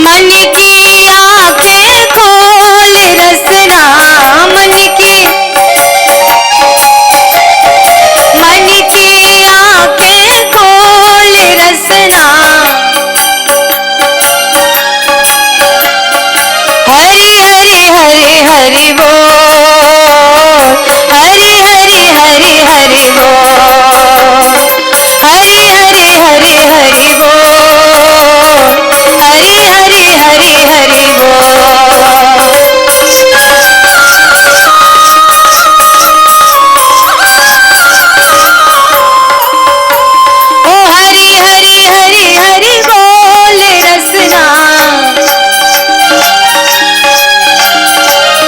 मन की आंखें खोल रसना, मन की आंखें खोल रसना। हरि हरि हरि हरि बोल, हरि हरि हरि हरि बोल, हरि हरि हरि हरि बोल, हरि हरि हरि हरि बोल। ओ हरि हरि हरि हरि बोल रसना,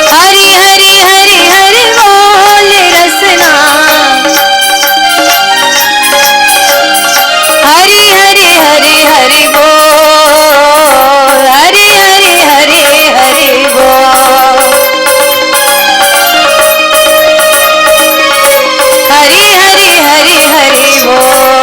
हरि हरि हरि हरि बोल रसना। हरि हरि हरि हरि बोल, हरि हरि हरि हरि बोल, हरि हरि हरि हरि बोल।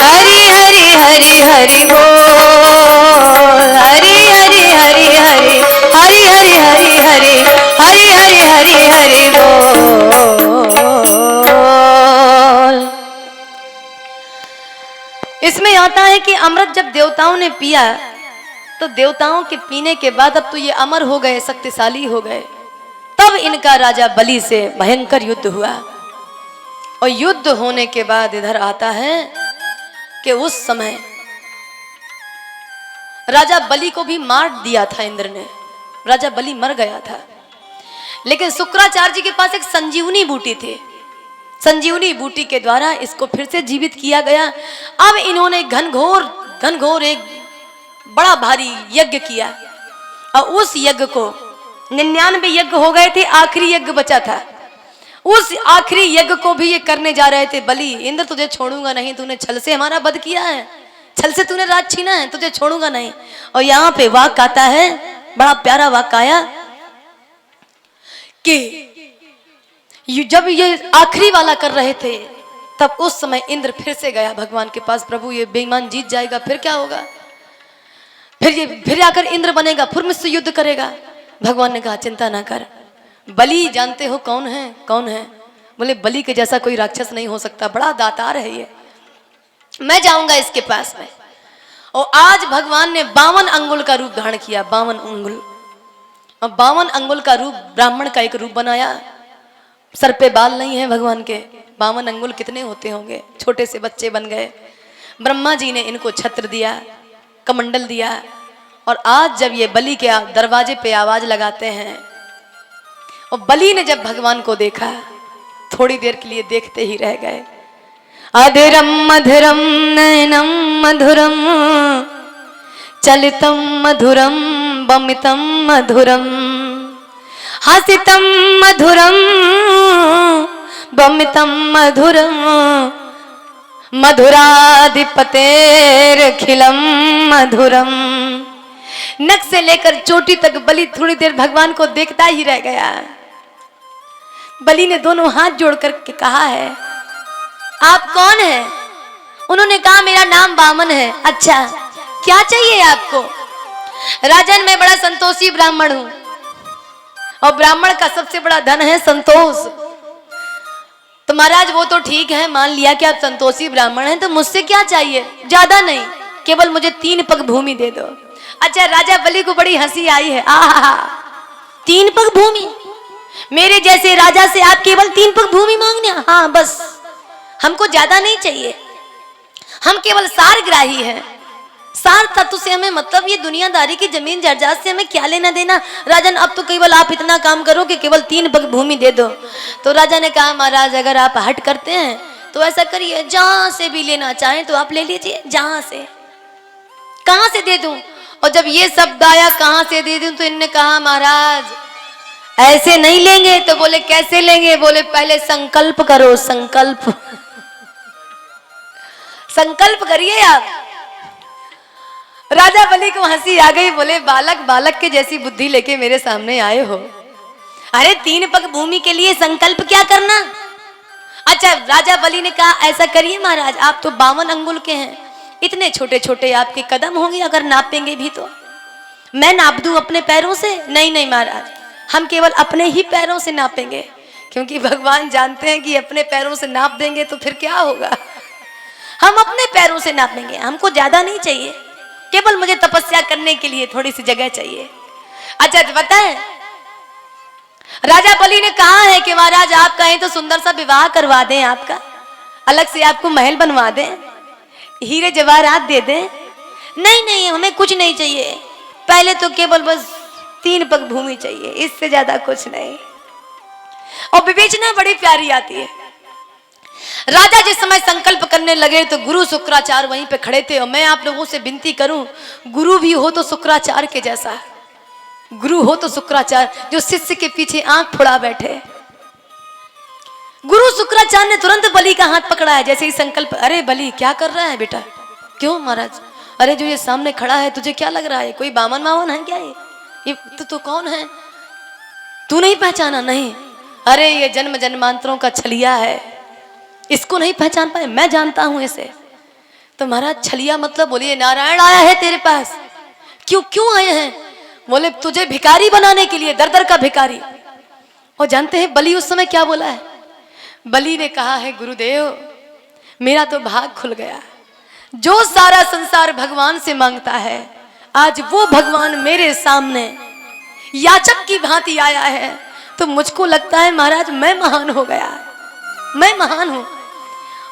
हरि हरि हरि हरि बोल, हरि हरि हरि हरि, हरि हरि हरि हरि, हरि हरि हरि हरि बोल। इसमें आता है कि अमृत जब देवताओं ने पिया तो देवताओं के पीने के बाद अब तो ये अमर हो गए, शक्तिशाली हो गए। तब इनका राजा बलि से भयंकर युद्ध हुआ। और युद्ध होने के बाद इधर आता है कि उस समय राजा बलि को भी मार दिया था इंद्र ने, राजा बलि मर गया था। लेकिन शुक्राचार्य जी के पास एक संजीवनी बूटी थी, संजीवनी बूटी के द्वारा इसको फिर से जीवित किया गया। अब इन्होंने घनघोर एक बड़ा भारी यज्ञ किया और उस यज्ञ को 99 यज्ञ हो गए थे, आखिरी यज्ञ बचा था। उस आखिरी यज्ञ को भी ये करने जा रहे थे। बलि, इंद्र तुझे छोड़ूंगा नहीं, तूने छल से हमारा वध किया है, छल से तूने राज छीना है, तुझे छोड़ूंगा नहीं। और यहाँ पे वाक्य आता है, बड़ा प्यारा वाक्य आया कि जब ये आखिरी वाला कर रहे थे तब उस समय इंद्र फिर से गया भगवान के पास, प्रभु ये बेईमान जीत जाएगा, फिर क्या होगा, फिर आकर इंद्र बनेगा, फिर मुझसे युद्ध करेगा। भगवान ने कहा चिंता ना कर, बलि जानते हो कौन है, कौन है? बोले बलि के जैसा कोई राक्षस नहीं हो सकता, बड़ा दातार है ये, मैं जाऊंगा इसके पास में। और आज भगवान ने 52 अंगुल का रूप धारण किया, 52 अंगुल। और 52 अंगुल का रूप ब्राह्मण का एक रूप बनाया। सर पे बाल नहीं है भगवान के, 52 अंगुल कितने होते होंगे, छोटे से बच्चे बन गए। ब्रह्मा जी ने इनको छत्र दिया, कमंडल दिया। और आज जब ये बलि के दरवाजे पे आवाज लगाते हैं, और बलि ने जब भगवान को देखा, थोड़ी देर के लिए देखते ही रह गए। अधरम मधुरम नयनम मधुरम, चलितम मधुरम बमितम मधुरम, हसितम मधुरम बमितम मधुरम, मधुराधिपतेरखिलम मधुरम। नक से लेकर चोटी तक बलि थोड़ी देर भगवान को देखता ही रह गया। बलि ने दोनों हाथ जोड़ करके कहा है, आप कौन हैं? उन्होंने कहा मेरा नाम वामन है। अच्छा, क्या चाहिए आपको? राजन, मैं बड़ा संतोषी ब्राह्मण हूं, और ब्राह्मण का सबसे बड़ा धन है संतोष। तो महाराज वो तो ठीक है, मान लिया कि आप संतोषी ब्राह्मण हैं, तो मुझसे क्या चाहिए? ज्यादा नहीं, केवल मुझे 3 पग भूमि दे दो। अच्छा, राजा बलि को बड़ी हंसी आई है। आहा, 3 पग भूमि? मेरे जैसे राजा से आप केवल 3 पग भूमि मांगने? हाँ बस, हमको ज्यादा नहीं चाहिए, हम केवल सारग्राही हैं। सार तत्व से हमें मतलब, ये दुनियादारी की जमीन जायदाद से हमें क्या लेना देना। राजन, अब तो केवल आप इतना काम करो कि केवल 3 पग भूमि दे दो। तो राजा ने कहा महाराज, अगर आप हट करते हैं तो ऐसा करिए, जहां से भी लेना चाहें तो आप ले लीजिए, जहां से। कहां से दे दूं? और जब ये शब्द आया कहां से दे दूं, तो इनने कहा महाराज ऐसे नहीं लेंगे। तो बोले कैसे लेंगे? बोले पहले संकल्प करो, संकल्प संकल्प करिए आप। राजा बलि को हंसी आ गई, बोले बालक बालक के जैसी बुद्धि लेके मेरे सामने आए हो? अरे 3 पग भूमि के लिए संकल्प क्या करना, अच्छा, राजा बलि ने कहा ऐसा करिए महाराज, आप तो 52 अंगुल के हैं, इतने छोटे छोटे आपके कदम होंगे, अगर नापेंगे भी तो मैं नाप दूं अपने पैरों से? नहीं नहीं महाराज, हम केवल अपने ही पैरों से नापेंगे, क्योंकि भगवान जानते हैं कि अपने पैरों से नाप देंगे तो फिर क्या होगा। हम अपने पैरों से नापेंगे, हमको ज्यादा नहीं चाहिए, केवल मुझे तपस्या करने के लिए थोड़ी सी जगह चाहिए। अच्छा बताएं, राजा बलि ने कहा है कि महाराज आप कहें तो सुंदर सा विवाह करवा दें, आपका अलग से आपको महल बनवा दें, हीरे जवाहरात दे दें। नहीं नहीं, हमें कुछ नहीं चाहिए, पहले तो केवल बस 3 पग भूमि चाहिए, इससे ज्यादा कुछ नहीं। और विवेचना बड़ी प्यारी आती है। राजा जिस समय संकल्प करने लगे तो गुरु शुक्राचार्य वहीं पे खड़े थे। और मैं आप लोगों से विनती करूं, गुरु भी हो तो शुक्राचार्य के जैसा, गुरु हो तो शुक्राचार्य जो शिष्य के पीछे आंख फुड़ा बैठे। गुरु शुक्राचार्य ने तुरंत बलि का हाथ पकड़ा है, जैसे ही संकल्प। अरे बलि क्या कर रहा है बेटा? क्यों महाराज? अरे जो ये सामने खड़ा है तुझे क्या लग रहा है, कोई बामन मावन है क्या? ये तो कौन है? तू नहीं पहचाना? नहीं। अरे ये जन्म जन्मांतरों का छलिया है, इसको नहीं पहचान पाए? मैं जानता हूं इसे। तो महाराज छलिया मतलब? बोलिए नारायण आया है तेरे पास। क्यों आए हैं? बोले तुझे भिखारी बनाने के लिए, दर दर का भिखारी। और जानते हैं बलि उस समय क्या बोला है? बलि ने कहा है गुरुदेव मेरा तो भाग खुल गया, जो सारा संसार भगवान से मांगता है आज वो भगवान मेरे सामने याचक की भांति आया है। तो मुझको लगता है महाराज मैं महान हो गया, मैं महान हूं।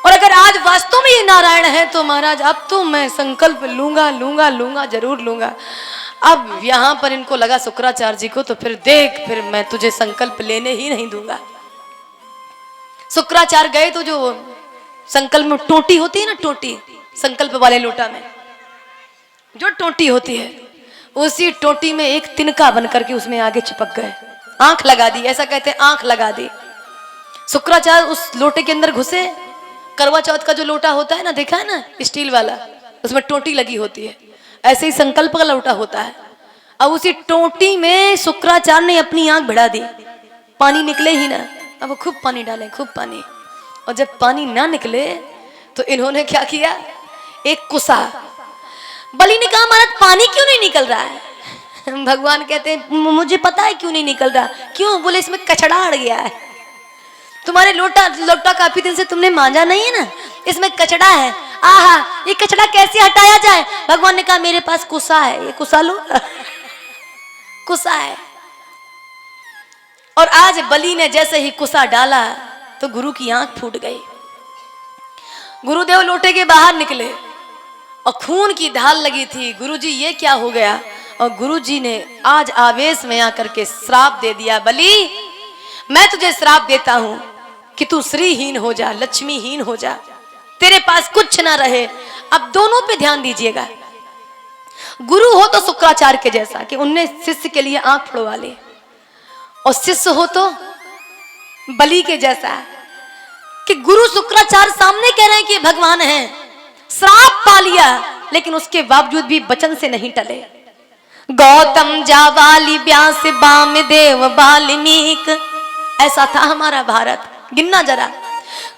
और अगर आज वास्तव में ये नारायण है तो महाराज अब तो मैं संकल्प लूंगा, जरूर लूंगा। अब यहां पर इनको लगा शुक्राचार्य जी को, तो फिर देख, फिर मैं तुझे संकल्प लेने ही नहीं दूंगा। शुक्राचार्य गए तो जो संकल्प में टोटी होती है ना, टोटी संकल्प वाले लोटा में जो टोटी होती है, उसी टोटी में एक तिनका बन करके उसमें आगे चिपक गए, आंख लगा दी, ऐसा कहते हैं आंख लगा दी। शुक्राचार्य उस लोटे के अंदर घुसे। करवा चौथ का जो लोटा होता है ना, देखा है ना, स्टील वाला, उसमें टोटी लगी होती है, ऐसे ही संकल्प का लोटा होता है। अब उसी टोटी में शुक्राचार्य ने अपनी आंख भिड़ा दी, पानी निकले ही ना। अब वो खूब पानी डाले, खूब पानी, और जब पानी ना निकले तो इन्होंने क्या किया, एक कुसा। बलि ने कहा महाराज पानी क्यों नहीं निकल रहा है? भगवान कहते हैं मुझे पता है क्यों नहीं निकल रहा। क्यों? बोले इसमें कचड़ा अड़ गया है, तुम्हारे लोटा काफी दिन से तुमने मांजा नहीं है ना, इसमें कचड़ा है। आहा, ये कचड़ा कैसे हटाया जाए? भगवान ने कहा मेरे पास कुसा है, ये कुसा लो। कुसा है। और आज बलि ने जैसे ही कुसा डाला तो गुरु की आंख फूट गई। गुरुदेव लोटे के बाहर निकले और खून की ढाल लगी थी। गुरुजी ये क्या हो गया? और गुरुजी ने आज आवेश में आकर के श्राप दे दिया, बलि मैं तुझे श्राप देता हूं कि तू श्रीहीन हो जा, लक्ष्मीहीन हो जा, तेरे पास कुछ ना रहे। अब दोनों पे ध्यान दीजिएगा। गुरु हो तो शुक्राचार्य के जैसा कि उनने शिष्य के लिए आंख फुड़वा ली, और शिष्य हो तो बलि के जैसा कि गुरु शुक्राचार्य सामने कह रहे हैं कि भगवान हैं, श्राप पा लिया, लेकिन उसके बावजूद भी वचन से नहीं टले। गौतम जावाली व्यास वामदेव वाल्मीक, ऐसा था हमारा भारत। गिनना जरा,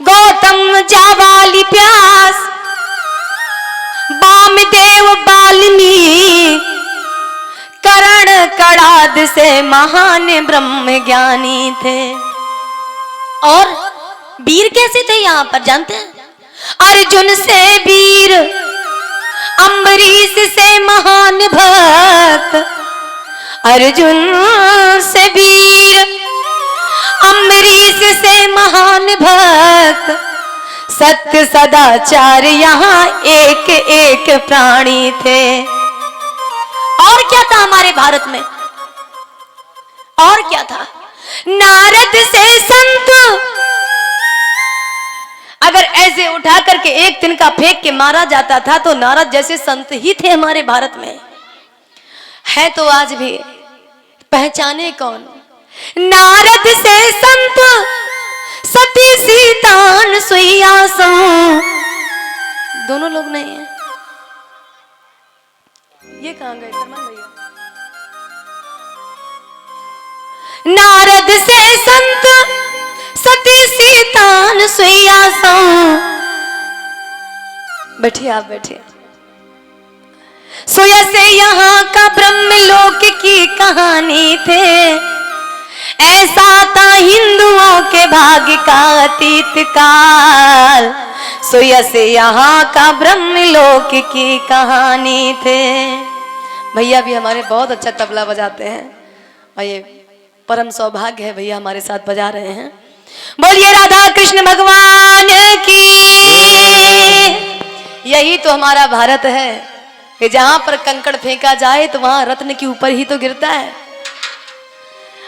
गौतम जावाली व्यास वामदेव वाल्मीक, करण कड़ाद से महान ब्रह्म ज्ञानी थे। और वीर कैसे थे यहाँ पर जानते हैं? अर्जुन से वीर, अम्बरीश से महान भक्त, अर्जुन से वीर, अम्बरीश से महान भक्त, सत्य सदाचार यहाँ एक एक प्राणी थे। और क्या था हमारे भारत में? और क्या था? नारद से संत, अगर ऐसे उठा करके एक तिनका फेंक के मारा जाता था तो नारद जैसे संत ही थे हमारे भारत में। है तो आज भी, पहचाने कौन? नारद से संत, सती सीतान सुइयासम, दोनों लोग नहीं है। ये कहां गए सरमन भैया? नारद से संत, सती सीतान सुइयासम, सो। बैठिए आप बैठिए। सोया से यहाँ का ब्रह्मलोक की कहानी थे, ऐसा था हिंदुओं के भाग्य का अतीत काल। सोया से यहाँ का ब्रह्मलोक की कहानी थे। भैया भी हमारे बहुत अच्छा तबला बजाते हैं और ये परम सौभाग्य है, भैया हमारे साथ बजा रहे हैं। बोलिए राधा कृष्ण भगवान की। यही तो हमारा भारत है कि जहां पर कंकड़ फेंका जाए तो वहां रत्न के ऊपर ही तो गिरता है।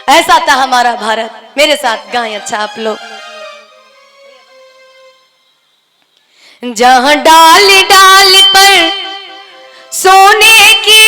ऐसा था हमारा भारत। मेरे साथ गाएं अच्छा आप लोग। जहां डाल डाल पर सोने की